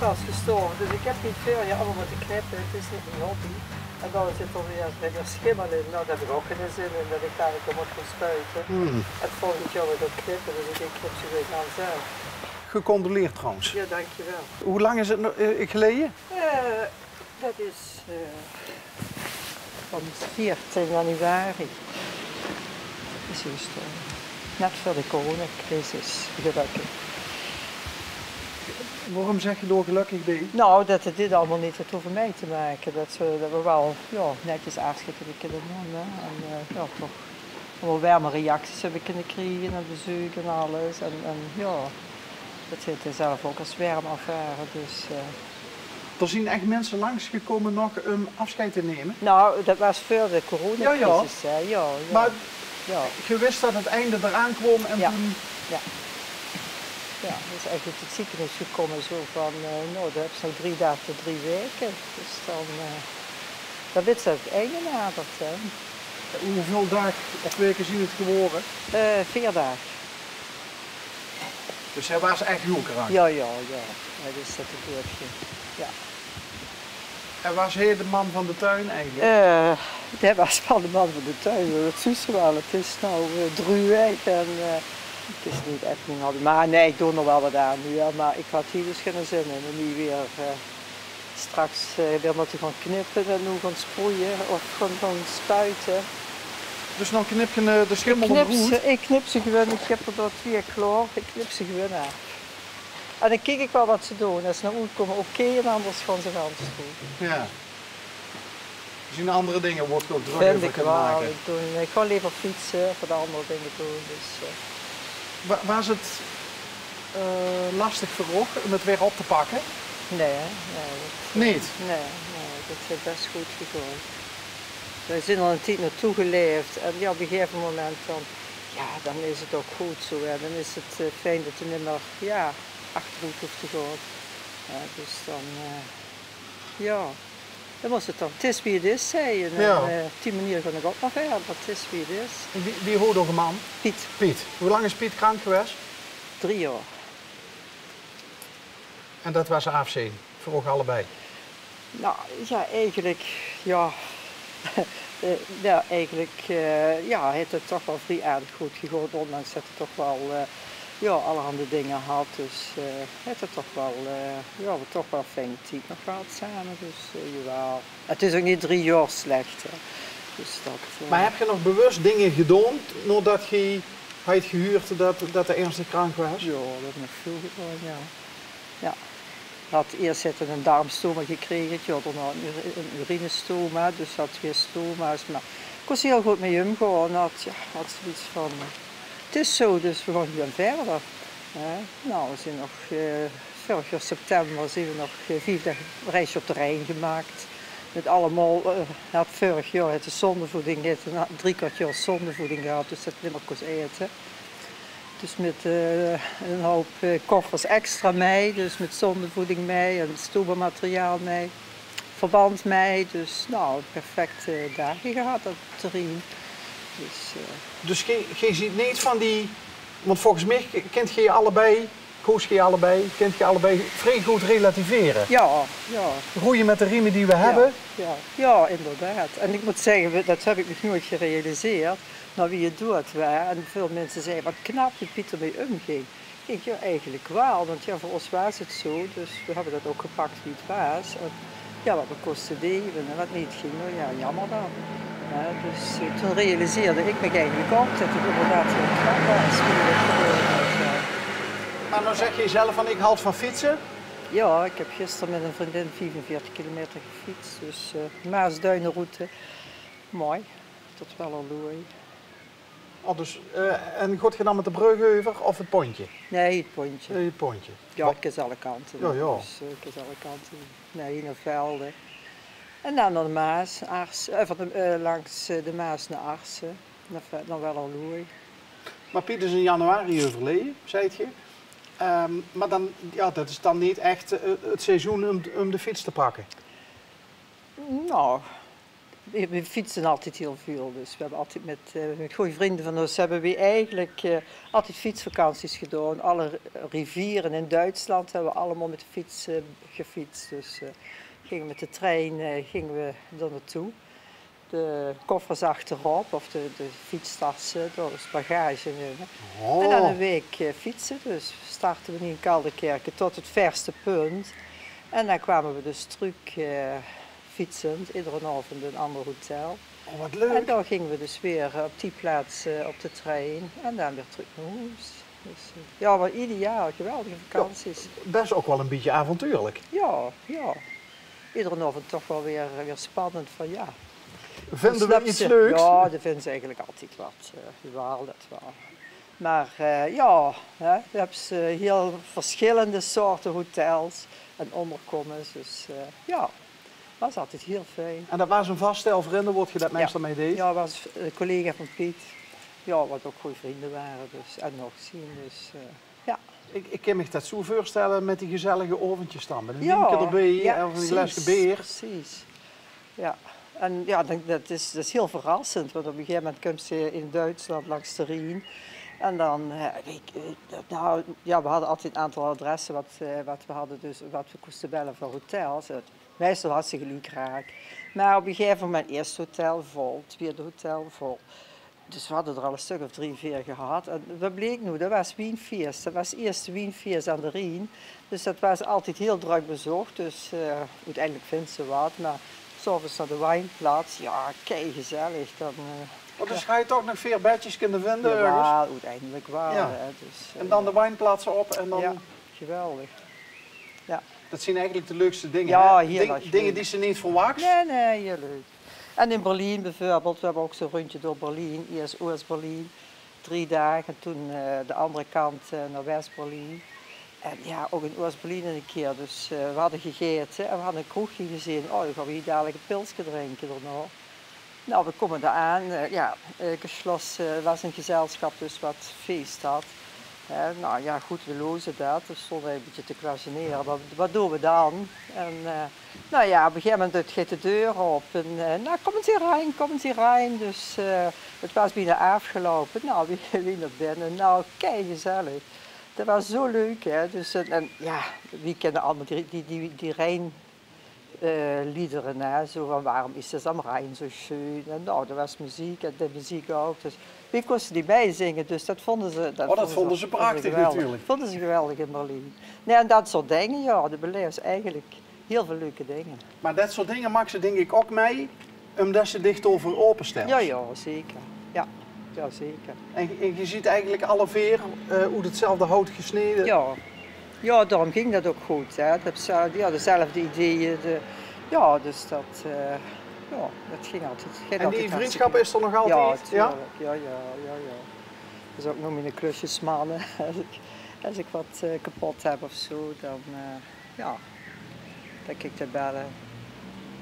helaas gestorven, dus ik heb niet veel hier allemaal moeten knippen. Het is niet mijn hobby. En dan zit er weer schimmel in. Nou, daar heb ik ook geen zin in dat ik daar ook moet gaan spuiten. Het volgend jaar weer dat knippen, dus ik knip ze weer aan zelf. Gecondoleerd trouwens. Ja, dankjewel. Hoe lang is het geleden? Dat is van 14 januari. Is hij gestorven. Net voor de coronacrisis, gelukkig. Waarom zeg je door gelukkig ben? Nou, dat het dit allemaal niet heeft over mij te maken. Dat we wel netjes aanschikken kunnen doen. En toch allemaal warme reacties hebben kunnen krijgen en bezoek en alles. En dat zit er zelf ook als warm ervaren. Dus, Er zijn echt mensen langsgekomen nog om afscheid te nemen? Nou, dat was voor de coronacrisis. Ja. Maar je wist dat het einde eraan kwam en toen... Ja, dus eigenlijk het ziekenhuis gekomen zo van, nou, dat heb je nog 3 dagen tot 3 weken. Dus dan weet ze het einde nadert. Hè. Hoeveel dagen of weken zien het geworden? 4 dagen. Dus hij was echt goed eraan? Ja. Dat is dat het doortje. Ja. En was hij de man van de tuin eigenlijk? Dat was wel de man van de tuin, dat is wel. Het is nou 3 weken en het is niet echt mijn hobby. Maar nee, ik doe er wel wat aan nu. Ja, maar ik had hier dus geen zin in. En nu weer straks weer moeten gaan knippen en nu gaan sproeien of gaan spuiten. Dus dan knip je de schimmel op goed? Ik knip ze gewoon, ik heb er door 2 chloor, ik knip ze gewoon af. En dan kijk ik wel wat ze doen. Als ze naar goed komen, oké, en anders gaan ze anders doen. Ja. Dus in andere dingen wordt het ook druk Vind over ik kunnen wel. maken. Ik ga liever fietsen, voor de andere dingen doen. Dus, Was het lastig voor Rog om het weer op te pakken? Nee. Niet? Nee, dat is best goed gegaan. We zijn er een tijd naartoe geleefd en ja, op een gegeven moment dan is het ook goed zo. Ja. Dan is het fijn dat je niet meer achteruit hoeft te gaan. Dus dan, dan was het dan. Het is wie het is, zei je. En op die manier ga ik ook nog verder, maar het is wie het is. Wie hoort nog een man? Piet. Piet. Hoe lang is Piet krank geweest? 3 jaar. En dat was AFC, voor ook allebei? Nou, ja, eigenlijk, heeft het toch wel vrij aardig goed gegaan, ondanks dat het toch wel allerhande dingen had. Dus heeft het toch wel fijn tijd nog gehad samen. Dus jawel. Het is ook niet 3 jaar slecht. Hè. Dus maar heb je nog bewust dingen gedaan nadat je had gehuurd dat de ernstig krank was? Ja, dat heb ik nog veel gedaan, ja. Ik had eerst een darmstoma gekregen, je had een urinestoma, dus had 2 stoma's. Maar ik was heel goed mee omgegaan, had zoiets van, het is zo, dus we gaan gewoon verder. Nou, we zijn nog, vorig jaar september zijn we nog 4 dagen reisje op de Rijn gemaakt. Met allemaal, vorig jaar had de zondevoeding, 3 kwart jaar zondevoeding gehad, dus dat niet meer kon eten. Dus met een hoop koffers extra mee, dus met zondevoeding mee en stoelmateriaal mee, verband mee. Dus nou, perfecte dagen gehad op het terrein. Dus je ziet niet van die, want volgens mij kent je allebei, koos je allebei, kent je allebei vrij goed relativeren. Ja. Roeien met de riemen die we hebben. Ja, inderdaad. En ik moet zeggen, dat heb ik nog nooit gerealiseerd. Nou, wie het doet, en veel mensen zeiden, wat knap je Piet ermee omging. Ik denk, eigenlijk wel, want voor ons was het zo, dus we hebben dat ook gepakt wie het was. En, wat we kosten deden en wat niet ging, nou jammer dan. Dus toen realiseerde ik me eigenlijk ook dat het inderdaad heel knap was. Maar nou zeg je zelf van, ik houd van fietsen? Ja, ik heb gisteren met een vriendin 45 kilometer gefietst, dus Maasduinenroute. Mooi, tot wel een loei. Oh, dus, en gaat je dan met de brug over of het pontje? Nee, het pontje. Het pontje. Ja, ik kies alle kanten. Ja. Dus ik kies alle kanten. Nee, naar velden. En dan naar de Maas, langs de Maas naar Arsen, naar Wellerloei. Maar Piet is in januari overleden, zei je. Maar dan, dat is dan niet echt het seizoen om de fiets te pakken? Nou, We fietsen altijd heel veel, dus we hebben altijd met goede vrienden van ons hebben we eigenlijk altijd fietsvakanties gedaan. Alle rivieren in Duitsland hebben we allemaal met de fiets gefietst. Dus gingen met de trein gingen we er naartoe. De koffers achterop of de fietstassen, door het bagage nemen. Oh. En dan een week fietsen, dus starten we niet in Kaldekerken tot het verste punt. En dan kwamen we dus terug fietsend, iedere avond een ander hotel. Oh, wat leuk. En dan gingen we dus weer op die plaats op de trein en dan weer terug naar huis. Dus, ja, maar ideaal, geweldige vakanties. Best ook wel een beetje avontuurlijk. Ja, ja. Iedere avond toch wel weer spannend van ja. Vinden Snap we iets ze? leuks? Ja, dat vinden ze eigenlijk altijd wat. Wel, dat wel. Maar ja, hè, je hebt heel verschillende soorten hotels en onderkomens. Dus ja, dat was altijd heel fijn. En dat was een vaststel vrienden, wat je dat meestal mee deed? Ja, was een collega van Piet. Ja, wat ook goede vrienden waren dus, en nog zien. Dus ja. Ik kan me dat zo voorstellen met die gezellige oventjes dan. Met een Ja, winkel erbij ja, en een precies, glasje beer. Precies. Ja. En ja, dat is heel verrassend, want op een gegeven moment komt ze in Duitsland langs de Rijn. En dan, nou, ja, we hadden altijd een aantal adressen wat we hadden, dus wat we koesten bellen voor hotels. Meestal had ze gelijk raak. Maar op een gegeven moment, eerst hotel vol, tweede hotel vol. Dus we hadden er al een stuk of 3, 4 gehad. En wat bleek nu, dat was Wienfeest. Dat was eerst Wienfeest aan de Rijn. Dus dat was altijd heel druk bezocht. Dus uiteindelijk vindt ze wat. Maar s'avonds naar de wijnplaats, ja, kei gezellig. Dan, Dus ga je toch nog 4 bedjes kunnen vinden? ja, uiteindelijk wel. Ja. Hè, dus, En dan de wijnplaatsen op en dan... Ja, geweldig. Ja. Dat zijn eigenlijk de leukste dingen. Ja, hè? heel erg Dingen leuk. die ze niet verwacht. Nee, heel leuk. En in Berlijn bijvoorbeeld, we hebben ook zo'n rondje door Berlijn. Eerst Oost-Berlijn, 3 dagen. En toen de andere kant naar West-Berlijn. En ja, ook in Oost-Berlijn een keer. Dus we hadden gegeten en we hadden een kroegje gezien. Oh, dan gaan we hier dadelijk een pilsje drinken daarna. Nou, we komen daar aan. Ja, geschlossen was een gezelschap dus wat feest had. Nou ja, goed, we lozen dat. We stonden een beetje te kwastioneren. Wat doen we dan? En nou ja, op een gegeven moment gaat de deur op. En nou, kom eens hier rein. Dus het was bijna afgelopen. Nou, wie naar binnen? Nou, kei gezellig. Dat was zo leuk, hè. Dus, en ja, wie kennen allemaal die Rijnliederen, hè. Zo van, waarom is het am Rijn zo schön? En nou, er was muziek en de muziek ook. Dus wie kosten die meezingen, dus dat vonden ze... Dat vonden ze prachtig geweldig. natuurlijk. Dat vonden ze geweldig in Berlijn. Nee, en dat soort dingen, ja, de beleven ze eigenlijk heel veel leuke dingen. Maar dat soort dingen maakt ze denk ik ook mee, omdat ze dicht over openstelt. Ja, zeker. Ja, zeker. En je ziet eigenlijk alle veer hoe hetzelfde hout gesneden. Ja, daarom ging dat ook goed. Hè. Ja, dezelfde ideeën. Ja, dus dat ging altijd. En die vriendschap is er nog altijd? Ja, tuurlijk. Ja. Dat is ook nog mijn klusjesman. Als ik wat kapot heb of zo, dan kan ik te bellen.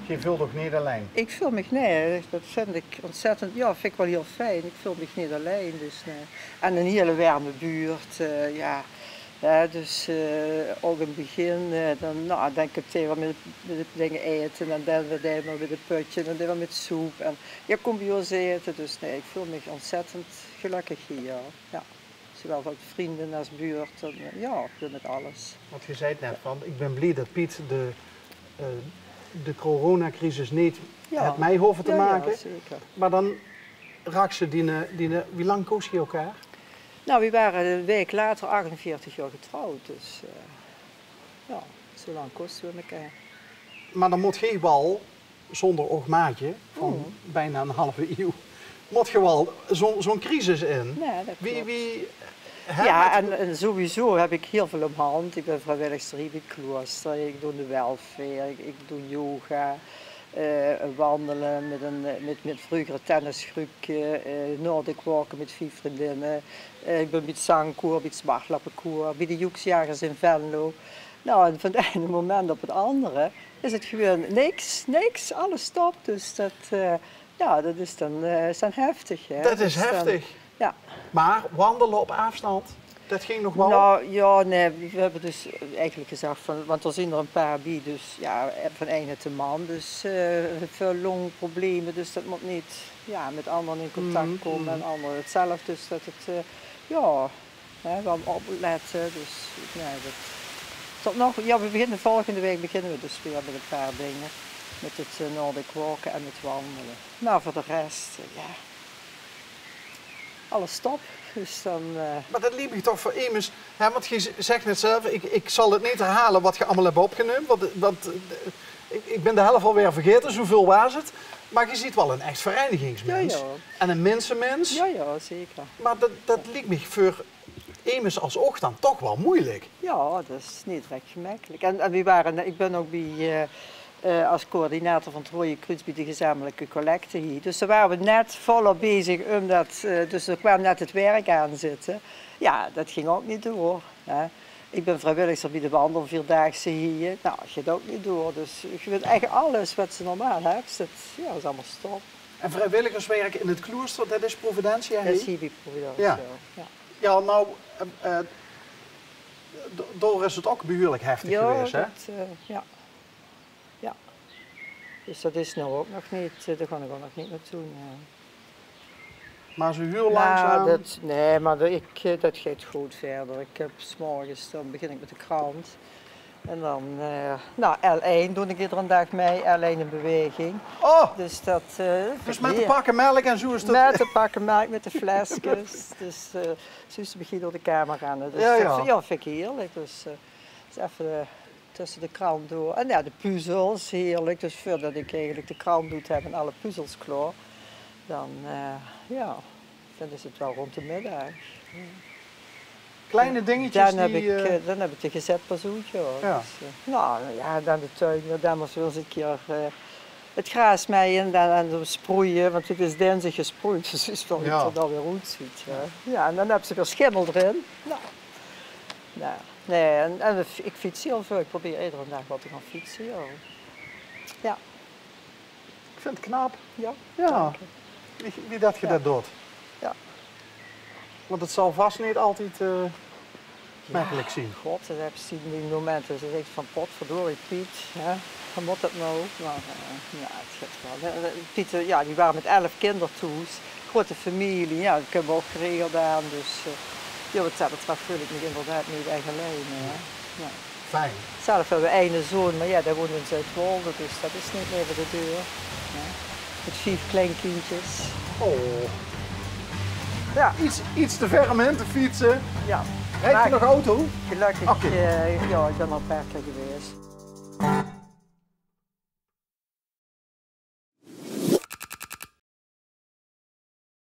Je vult toch niet alleen? Ik voel me nee, dat vind ik ontzettend, ja, vind ik wel heel fijn. Ik voel me niet alleen. Dus, nee. En een hele warme buurt, dus ook in het begin, dan denk ik meteen met de dingen eten en dan weer met het putje en dan weer met soep. En je komt bij ons eten, dus nee, ik voel me ontzettend gelukkig hier. Ja. Zowel van vrienden als buurt, en, ja, met alles. Want je zei het net van, ik ben blij dat Piet de coronacrisis niet het mij hoeven te maken. Ja, zeker. Maar dan raakt ze wie lang koos je elkaar? Nou, we waren een week later 48 jaar getrouwd, dus zo lang kosten we elkaar. Maar dan moet je wel, zonder oogmaatje van bijna een halve eeuw, moet je wel zo'n crisis in. Nee, dat klopt. En sowieso heb ik heel veel om hand. Ik ben vrijwilligster in het klooster, ik doe de welfare, ik doe yoga, wandelen met vroegere tennisgroepje, Nordic walken met 4 vriendinnen. Ik ben met zangkoor, met smartlappenkoor, bij de Joeksjagers in Venlo. Nou, en van het ene moment op het andere is het gewoon niks, alles stopt. Dus dat is dan heftig. Hè? Dat is heftig. Ja. Maar wandelen op afstand? Dat ging nog wel? Nou ja, nee, we hebben dus eigenlijk gezegd van, want er zijn er een paar bij, dus ja, van ene te man, dus veel longproblemen, dus dat moet niet ja, met anderen in contact komen en anderen hetzelfde, dus dat het, ja, hè, wel opletten, dus nee, dat. Tot nog, ja, volgende week beginnen we dus weer met een paar dingen, met het Nordic walken en het wandelen. Maar voor de rest, ja, alles top. Dus dan, Maar dat liep ik toch voor immers, hè, want je zegt net zelf, ik zal het niet herhalen wat je allemaal hebt opgenomen, want ik ben de helft alweer vergeten, zoveel was het. Maar je ziet wel een echt verenigingsmens. Ja, ja. En een mensenmens. Ja, ja, zeker. Maar dat liep me voor immers als ochtend toch wel moeilijk. Ja, dat is niet direct gemakkelijk. En we waren, ik ben ook bij, als coördinator van het Rode Kruis bij de gezamenlijke collecte hier. Dus daar waren we net volop bezig, dus er kwam net het werk aan zitten. Ja, dat ging ook niet door. Hè. Ik ben vrijwilligster bij de wandel 4-daagse hier. Nou, dat gaat ook niet door. Dus je weet eigenlijk alles wat ze normaal hebben. Ja, dat is allemaal stop. En vrijwilligerswerk in het klooster, dat is Providentia? Dat is hier bij Providentia. Ja. Ja. Ja, nou, door is het ook behoorlijk heftig geweest, hè? Ja. Ja. Dus dat is nou ook nog niet, daar ga ik ook nog niet naartoe. Nee. Maar zo heel langzaam. Nee, maar dat gaat goed verder. Ik heb 's morgens, dan begin ik met de krant. En dan, nou, L1 doe ik iedere dag mee, L1 in beweging. Oh! Dus dat... Dus met de pakken melk en zo is dat... Met de pakken melk, met de flesjes. Dus Suus begint door de kamer rennen. Dus ja. Dat vind ik heerlijk. Dus even tussen de krant door. En ja, de puzzels, heerlijk. Dus voordat ik eigenlijk de krant doe, hebben alle puzzels klaar. Dan, ja, dan is het wel rond de middag. Kleine dingetjes Dan heb ik de gezet pazoentje. Ja. Dus, nou ja, dan de tuin. Dan moest wel eens een keer het gras maaien en dan sproeien. Want het is dinsdag gesproeid, dus het is wel dat het alweer goed ziet. Ja, en dan heb ze weer schimmel erin. Nou, nee, en ik fiets heel veel. Ik probeer iedere dag wat te gaan fietsen. Ja. Ik vind het knap. Ja. Ja. Wie dat je dat doet. Ja. Want het zal vast niet altijd makkelijk zien. God, dat heb je die momenten. Ze zegt van potverdorie Piet, hè? Hoe moet dat nou? Maar ja, het gaat wel. Piet, ja, die waren met 11 kindertoes, grote familie, ja, dat kunnen we ook geregeld aan. Dus ja, wat dat betreft voel ik me inderdaad niet echt alleen. Ja. Fijn. Zelf hebben we een zoon, maar ja, daar woont in Zuidwolde, dus dat is niet meer voor de deur. Ja. Met 4 kleinkindjes. Oh. Ja. Iets te ver om in te fietsen. Ja. Rijdt je nog auto? Gelukkig, Okay. ja, ik ben al een paar keer geweest.